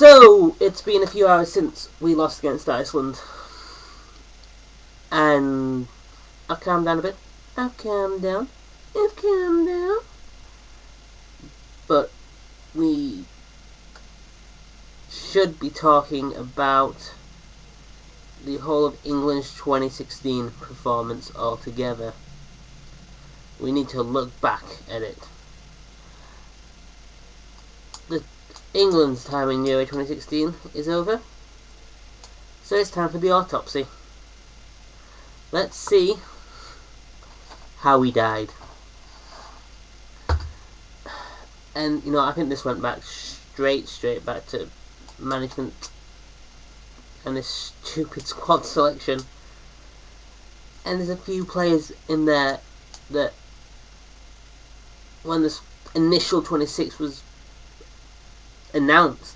So, it's been a few hours since we lost against Iceland. And I've calmed down a bit. I've calmed down. But we should be talking about the whole of England's 2016 performance altogether. We need to look back at it. England's time in Euro 2016 is over, so it's time for the autopsy. Let's see how we died. And I think this went back straight back to management and this stupid squad selection. And there's a few players in there that, when this initial 26 was announced,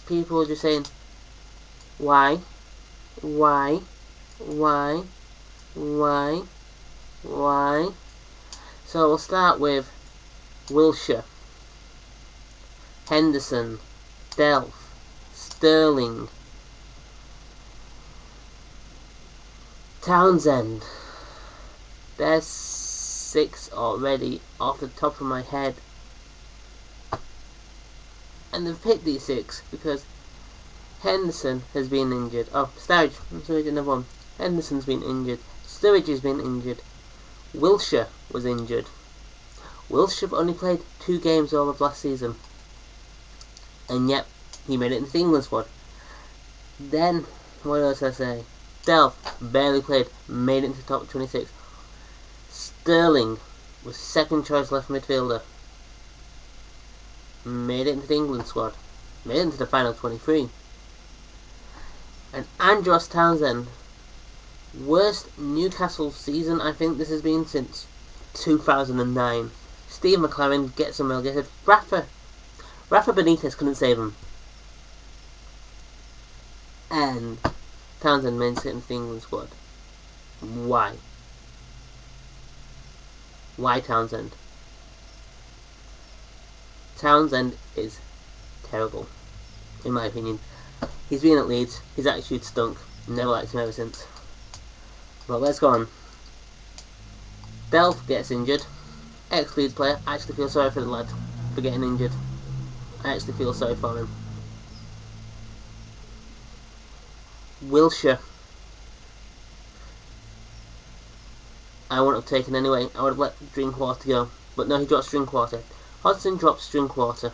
people were just saying, why? So we'll start with Wilshere, Henderson, Delph, Sterling, Townsend. There's 6 already off the top of my head. And they've picked these 6 because Henderson has been injured. Oh, Sturridge, I'm sorry, another one. Henderson's been injured. Sturridge has been injured. Wilshere was injured. Wilshere only played 2 games all of last season. And yet, he made it into the England squad. Then, what else I say? Delph barely played, made it into the top 26. Sterling was second choice left midfielder. Made it into the England squad. Made it into the final 23. And Andros Townsend, worst Newcastle season I think this has been since 2009. Steve McLaren gets him relegated. Rafa Benitez couldn't save him. And Townsend made it into the England squad. Why? Why Townsend? Townsend is terrible, in my opinion. He's been at Leeds, his attitude stunk, never liked him ever since. Well, let's go on. Delph gets injured. Ex-Leeds player. I actually feel sorry for the lad for getting injured. I actually feel sorry for him. Wilshere. I wouldn't have taken anyway. I would have let Drinkwater go. But no, he drops Drinkwater. Hodgson drops Drinkwater.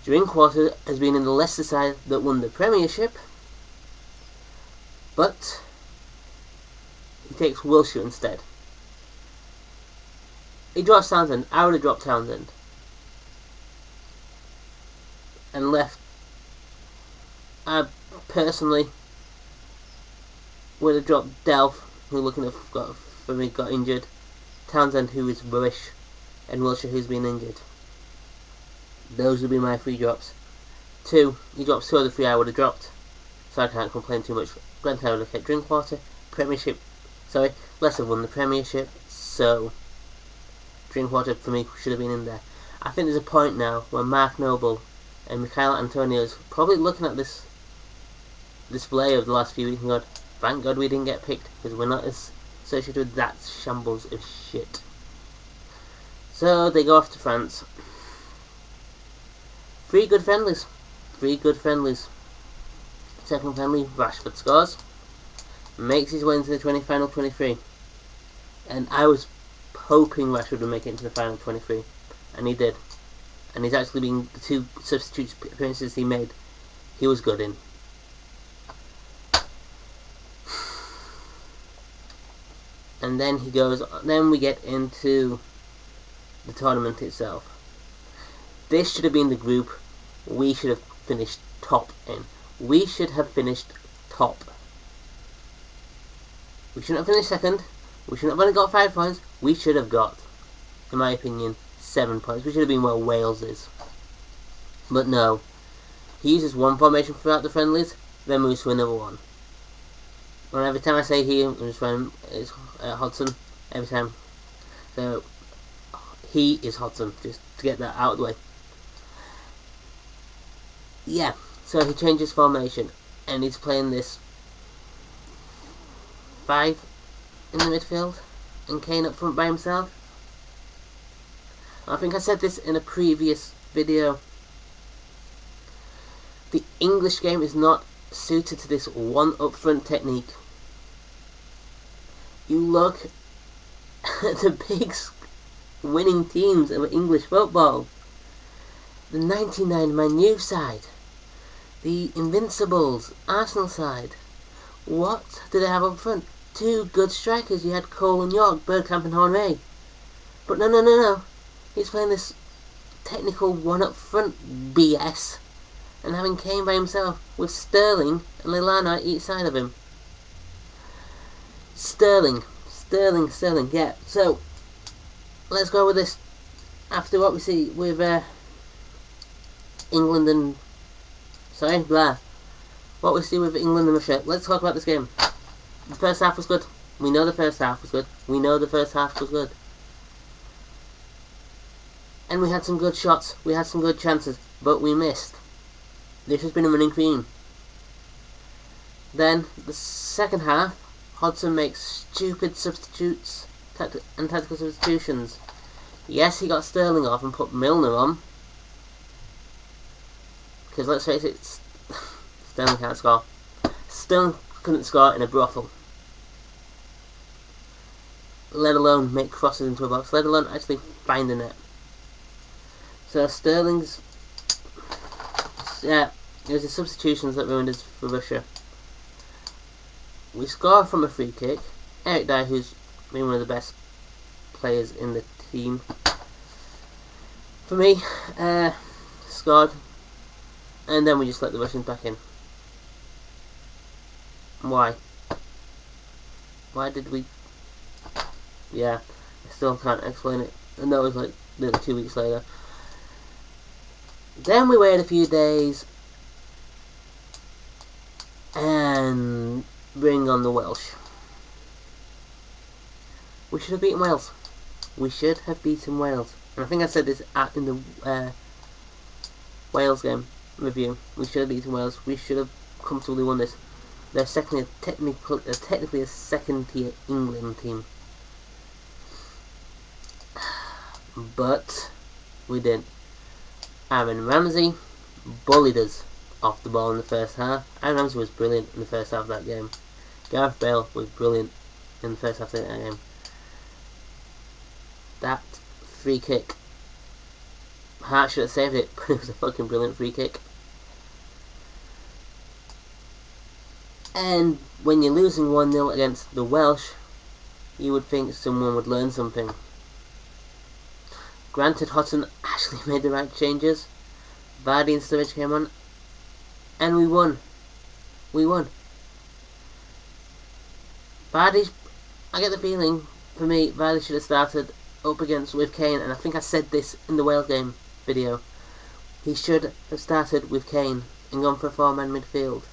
Drinkwater has been in the Leicester side that won the Premiership, but he takes Wilshere instead. He drops Townsend. I would have dropped Townsend and left. I personally would have dropped Delph, who got injured, Townsend, who is rubbish, and Wilshere, who's been injured. Those would be my 3 drops. 2, he drops 2 of the 3 I would have dropped, so I can't complain too much. Granted, I would have kept Drinkwater. Leicester won the Premiership, so Drinkwater for me should have been in there. I think there's a point now where Mark Noble and Michael Antonio is probably looking at this display of the last few weeks and going, thank God we didn't get picked, because we're not associated with that shambles of shit. So they go off to France. 3 good friendlies. Second friendly, Rashford scores. Makes his way into the final 23. And I was hoping Rashford would make it into the final 23. And he did. And he's actually been, the 2 substitute appearances he made, he was good in. And then then we get into the tournament itself. This should have been the group we should have finished top in. We should have finished top. We shouldn't have finished second. We shouldn't have only got 5 points. We should have got, in my opinion, 7 points. We should have been where Wales is. But no. He uses one formation throughout the friendlies, then moves to another one. And every time I say he, I'm just running, it's Hodgson. Every time. So, he is Hodgson, just to get that out of the way. Yeah, so he changes formation, and he's playing this 5 in the midfield, and Kane up front by himself. I think I said this in a previous video. The English game is not suited to this one up front technique. You look at the big winning teams of English football. The 99 Man U side, the Invincibles, Arsenal side. What do they have up front? 2 good strikers. You had Cole and York, Bergkamp and Henry. But no. He's playing this technical one up front BS, and having Kane by himself with Sterling and Lallana each side of him. Sterling. Yeah. So let's go with this. After what we see with England and what we see with England and Russia, let's talk about this game. The first half was good. We know the first half was good. And we had some good shots. We had some good chances, but we missed. This has been a running theme. Then the second half, Hodgson makes stupid substitutes and tactical substitutions. Yes, he got Sterling off and put Milner on. Because let's face it, Sterling can't score. Sterling couldn't score in a brothel. Let alone make crosses into a box. Let alone actually find a net. So Sterling's... yeah, it was the substitutions that ruined us for Russia. We score from a free kick. Eric Dyer, who's been one of the best players in the team, for me, scored. And then we just let the Russians back in. Why? Why did we... yeah, I still can't explain it. And that was like nearly 2 weeks later. Then we waited a few days and bring on the Welsh. We should have beaten Wales. And I think I said this in the Wales game review. We should have beaten Wales. We should have comfortably won this. They're technically a second tier England team. But we didn't. Aaron Ramsey bullied us off the ball in the first half. Aaron Ramsey was brilliant in the first half of that game. Gareth Bale was brilliant in the first half of that game. That free kick, Hart should have saved it, but it was a fucking brilliant free kick. And when you're losing 1-0 against the Welsh, you would think someone would learn something. Granted, Hodgson actually made the right changes. Vardy and Sturridge came on, and we won. Vardy, I get the feeling, for me, Vardy should have started up against with Kane, and I think I said this in the Wales game video. He should have started with Kane and gone for a 4-man midfield.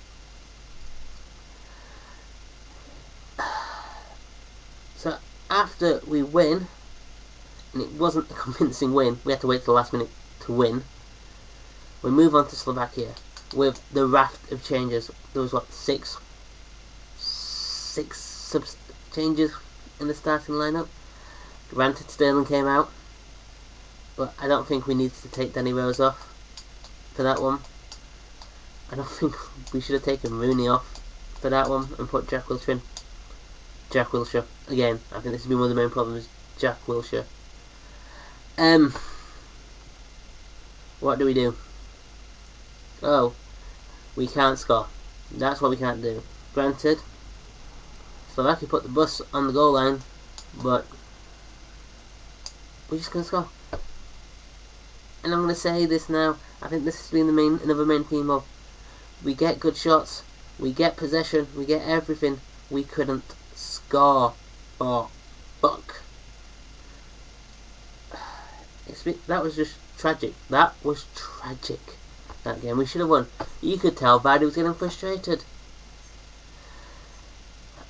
So after we win, and it wasn't a convincing win, we had to wait till the last minute to win, we move on to Slovakia with the raft of changes. There was what, six changes in the starting lineup. Granted, Sterling came out, but I don't think we needed to take Danny Rose off for that one. I don't think we should have taken Rooney off for that one and put Jack Wilshere in. Jack Wilshere again. I think this has been one of the main problems. Jack Wilshere. What do we do? Oh, we can't score. That's what we can't do. Granted, Slovakia put the bus on the goal line, but we're just gonna score. And I'm gonna say this now. I think this has been another main theme of: we get good shots, we get possession, we get everything. We couldn't score for fuck. That was just tragic. That game. We should have won. You could tell Vardy was getting frustrated.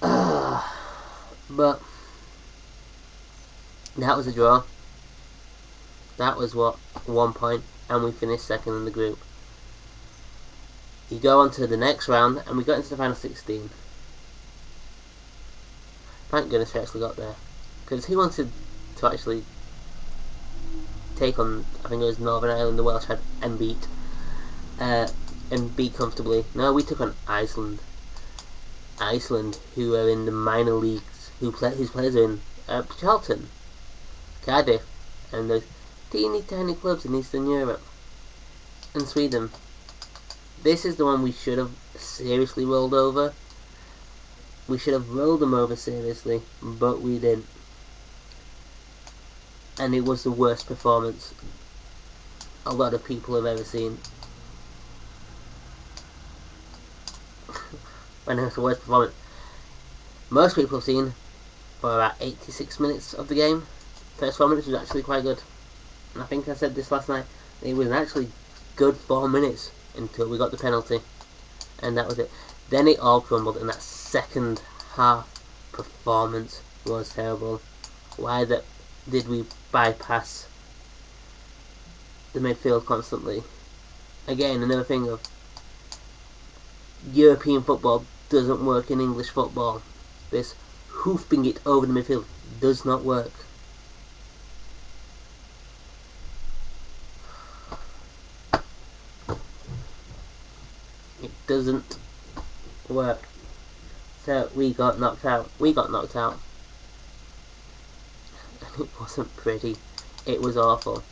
But that was a draw. That was what, 1 point, and we finished second in the group. You go on to the next round, and we got into the final 16. Thank goodness we actually got there, because he wanted to actually take on, I think it was Northern Ireland, the Welsh had, and beat comfortably. No, we took on Iceland. Iceland, who are in the minor leagues, whose players are in Charlton, Cardiff, and those teeny tiny clubs in Eastern Europe, and Sweden. This is the one we should have seriously rolled over. We should have rolled them over seriously, but we didn't. And it was the worst performance a lot of people have ever seen. When it was the worst performance most people have seen for about 86 minutes of the game. First 4 minutes was actually quite good. And I think I said this last night, it was actually good 4 minutes until we got the penalty. And that was it. Then it all crumbled, and that second half performance was terrible. Why did we bypass the midfield constantly? Again, another thing of European football doesn't work in English football. This hoofing it over the midfield does not work. It doesn't work. So we got knocked out. And it wasn't pretty. It was awful.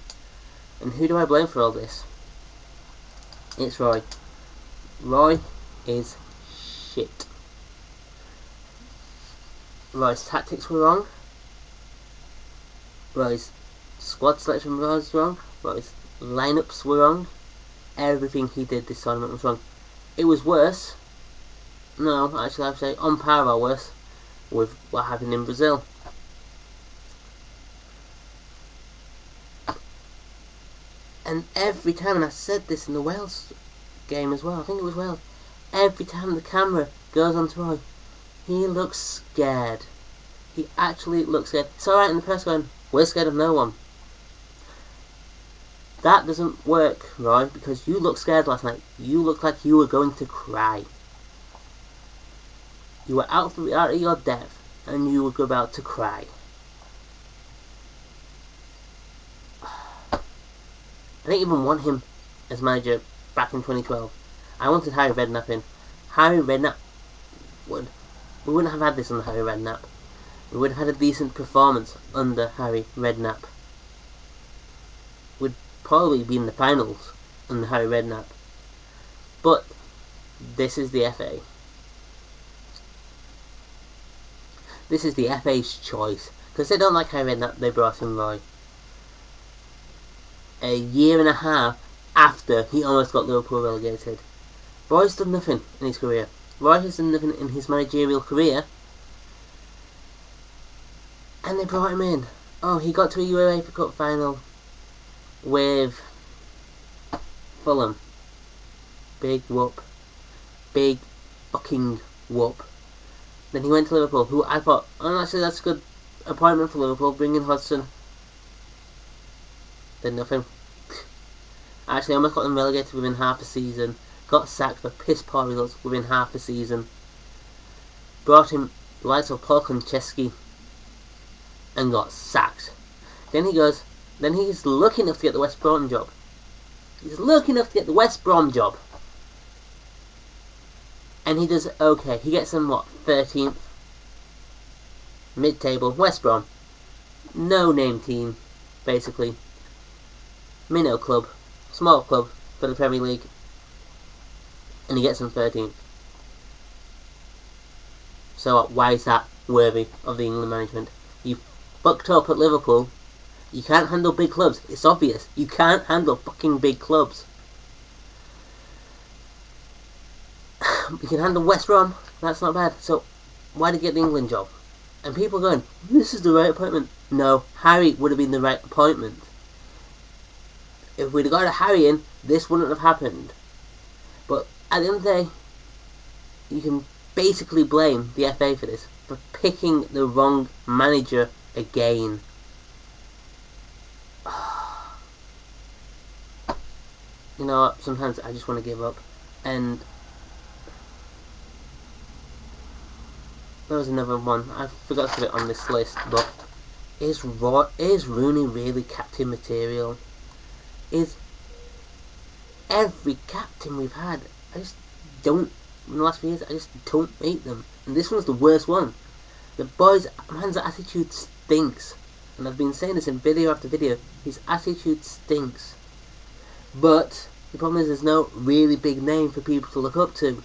And who do I blame for all this? It's Roy. Roy is shit. Roy's tactics were wrong. Roy's squad selection was wrong. Roy's lineups were wrong. Everything he did this tournament was wrong. It was worse. No, actually I would say on par or worse with what happened in Brazil. And every time, and I said this in the Wales game as well, I think it was Wales, every time the camera goes on to Roy, he looks scared. He actually looks scared. It's alright in the press going, we're scared of no one. That doesn't work, Roy, because you looked scared last night. You looked like you were going to cry. You were out of your depth, and you were about to cry. I didn't even want him as manager back in 2012. I wanted Harry Redknapp in. Harry Redknapp we wouldn't have had this under Harry Redknapp. We would have had a decent performance under Harry Redknapp. We'd probably be in the finals under Harry Redknapp. But this is the FA. This is the FA's choice. Because they don't like Harry Redknapp, they brought in Roy. A year and a half after he almost got Liverpool relegated. Roy's done nothing in his career. Roy has done nothing in his managerial career. And they brought him in. Oh, he got to a UEFA Cup final with Fulham. Big whoop. Big fucking whoop. Then he went to Liverpool, who I thought, oh, actually that's a good appointment for Liverpool, bring in Hudson. Did nothing. Actually, I almost got them relegated within half a season. Got sacked for piss poor results within half a season. Brought in the likes of Paul Konchesky and got sacked. Then he's lucky enough to get the West Brom job. And he does okay. He gets them, 13th? Mid-table. West Brom. No-name team, basically. Minnow club. Small club for the Premier League. And he gets them 13th. So why is that worthy of the England management? You fucked up at Liverpool. You can't handle big clubs. It's obvious. You can't handle fucking big clubs. You can handle West Brom. That's not bad. So why did you get the England job? And people are going, this is the right appointment. No, Harry would have been the right appointment. If we'd have got a Harry in, this wouldn't have happened. But at the end of the day, you can basically blame the FA for this, for picking the wrong manager again. You know what, sometimes I just want to give up. And there was another one. I forgot to put it on this list, but is Rooney really captain material? Is every captain we've had, I just don't, in the last few years, I just don't rate them. And this one's the worst one. The man's attitude stinks. And I've been saying this in video after video. His attitude stinks. But the problem is there's no really big name for people to look up to.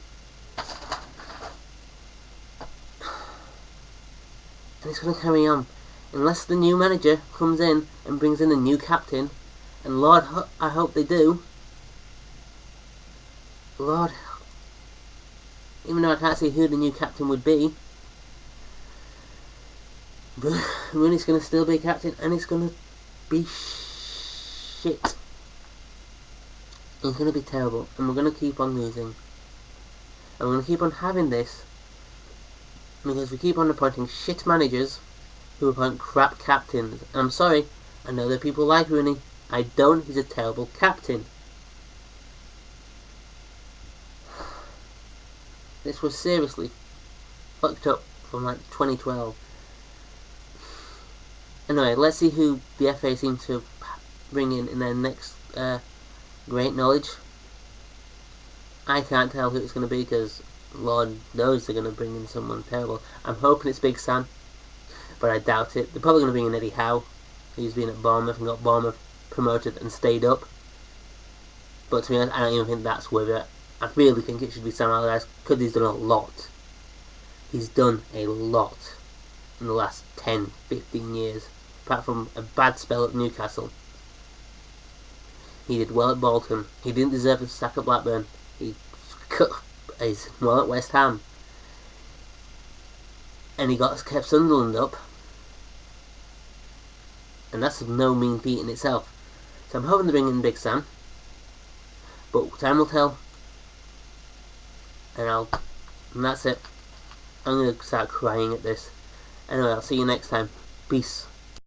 And it's going to carry on. Unless the new manager comes in and brings in a new captain. And Lord, I hope they do. Lord, even though I can't see who the new captain would be, Rooney's going to still be captain, and it's going to be shit. It's going to be terrible, and we're going to keep on losing. And we're going to keep on having this, because we keep on appointing shit managers who appoint crap captains. And I'm sorry, I know that people like Rooney. I don't, he's a terrible captain. This was seriously fucked up from like 2012. Anyway, let's see who the FA seem to bring in their next great knowledge. I can't tell who it's going to be because Lord knows they're going to bring in someone terrible. I'm hoping it's Big Sam, but I doubt it. They're probably going to bring in Eddie Howe, who's been at Bournemouth and got Bournemouth promoted and stayed up. But to be honest, I don't even think that's worth it. I really think it should be Sam Allardyce because he's done a lot. He's done a lot in the last 10, 15 years. Apart from a bad spell at Newcastle. He did well at Bolton. He didn't deserve the sack at Blackburn. He's well at West Ham. And he kept Sunderland up. And that's no mean feat in itself. So I'm hoping to bring in Big Sam. But time will tell. And that's it. I'm going to start crying at this. Anyway, I'll see you next time. Peace.